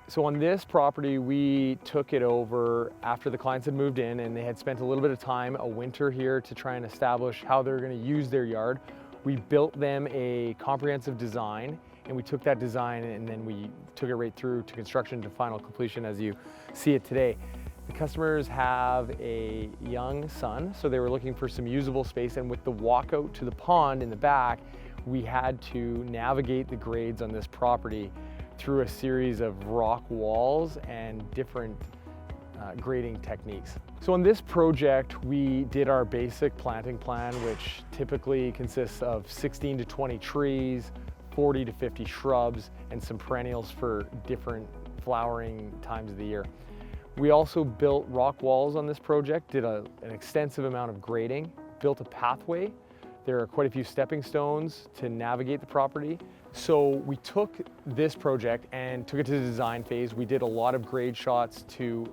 So on this property, we took it over after the clients had moved in and they had spent a little bit of time, a winter here, to try and establish how they're going to use their yard. We built them a comprehensive design, and we took that design and then we took it right through to construction to final completion as you see it today. The customers have a young son, so they were looking for some usable space, and with the walkout to the pond in the back, we had to navigate the grades on this property through a series of rock walls and different grading techniques. So on this project, we did our basic planting plan, which typically consists of 16 to 20 trees, 40 to 50 shrubs, and some perennials for different flowering times of the year. We also built rock walls on this project, did an extensive amount of grading, built a pathway. There are quite a few stepping stones to navigate the property. So we took this project and took it to the design phase. We did a lot of grade shots to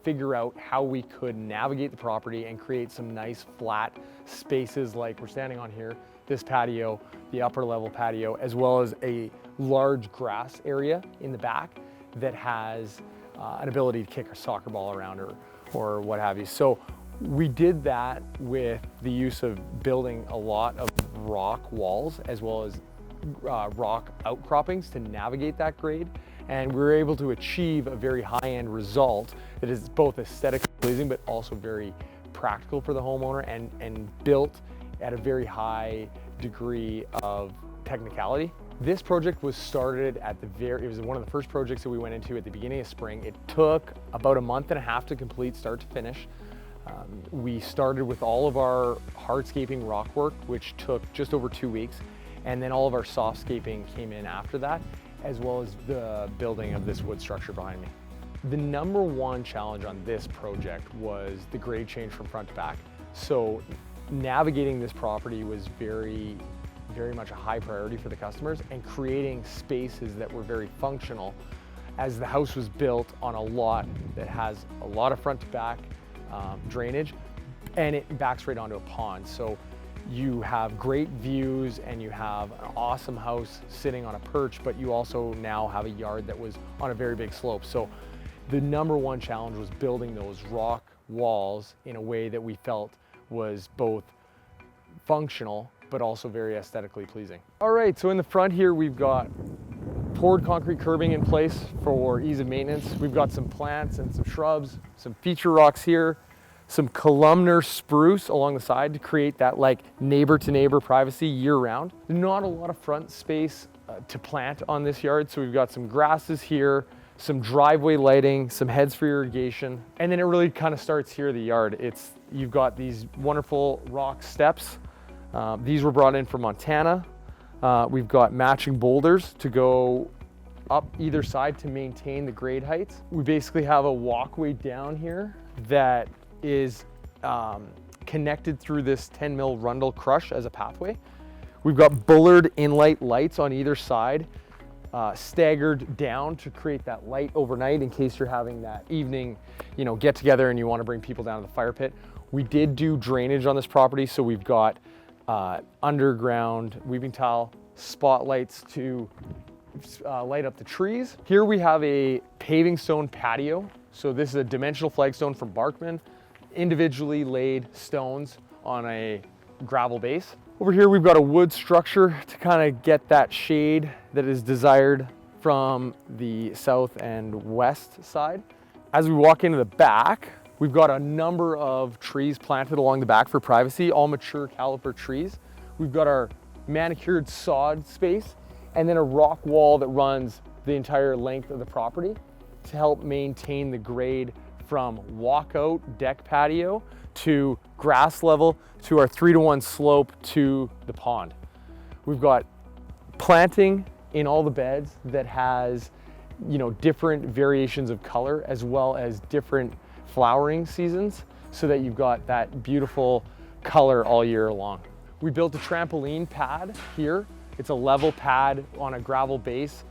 figure out how we could navigate the property and create some nice flat spaces like we're standing on here, this patio, the upper level patio, as well as a large grass area in the back that has an ability to kick a soccer ball around or what have you. So we did that with the use of building a lot of rock walls as well as rock outcroppings to navigate that grade, and we were able to achieve a very high-end result that is both aesthetically pleasing but also very practical for the homeowner and built at a very high degree of technicality. This project was started at it was one of the first projects that we went into at the beginning of spring. It took about a month and a half to complete start to finish. We started with all of our hardscaping rock work, which took just over 2 weeks. And then all of our softscaping came in after that, as well as the building of this wood structure behind me. The number one challenge on this project was the grade change from front to back. So navigating this property was very much a high priority for the customers, and creating spaces that were very functional, as the house was built on a lot that has a lot of front to back drainage, and it backs right onto a pond. So you have great views and you have an awesome house sitting on a perch, but you also now have a yard that was on a very big slope. So the number one challenge was building those rock walls in a way that we felt was both functional but also very aesthetically pleasing. All right, so in the front here we've got poured concrete curbing in place for ease of maintenance. We've got some plants and some shrubs, some feature rocks here, some columnar spruce along the side to create that like neighbor to neighbor privacy year round. Not a lot of front space to plant on this yard, so we've got some grasses here, some driveway lighting, some heads for irrigation, and then it really kind of starts here, the yard. You've got these wonderful rock steps. These were brought in from Montana. We've got matching boulders to go up either side to maintain the grade heights. We basically have a walkway down here that is connected through this 10 mil Rundle crush as a pathway. We've got bullard inlight lights on either side, staggered down to create that light overnight in case you're having that evening, get together and you want to bring people down to the fire pit. We did do drainage on this property, so we've got underground weeping tile spotlights to light up the trees. Here we have a paving stone patio. So this is a dimensional flagstone from Barkman, individually laid stones on a gravel base. Over here we've got a wood structure to kind of get that shade that is desired from the south and west side. As we walk into the back, we've got a number of trees planted along the back for privacy, all mature caliper trees. We've got our manicured sod space, and then a rock wall that runs the entire length of the property to help maintain the grade from walkout deck patio to grass level to our 3-to-1 slope to the pond. We've got planting in all the beds that has, different variations of color as well as different flowering seasons, so that you've got that beautiful color all year long. We built a trampoline pad here. It's a level pad on a gravel base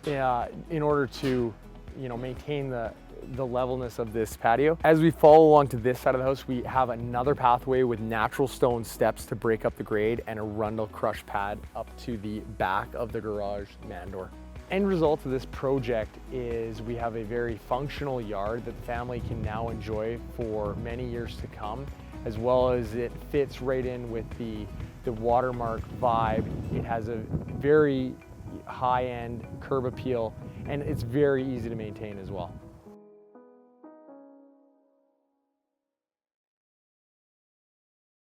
in order to, maintain the levelness of this patio. As we follow along to this side of the house, we have another pathway with natural stone steps to break up the grade and a Rundle crush pad up to the back of the garage man door. end result of this project is we have a very functional yard that the family can now enjoy for many years to come, as well as it fits right in with the Watermark vibe. It has a very high-end curb appeal, and it's very easy to maintain as well.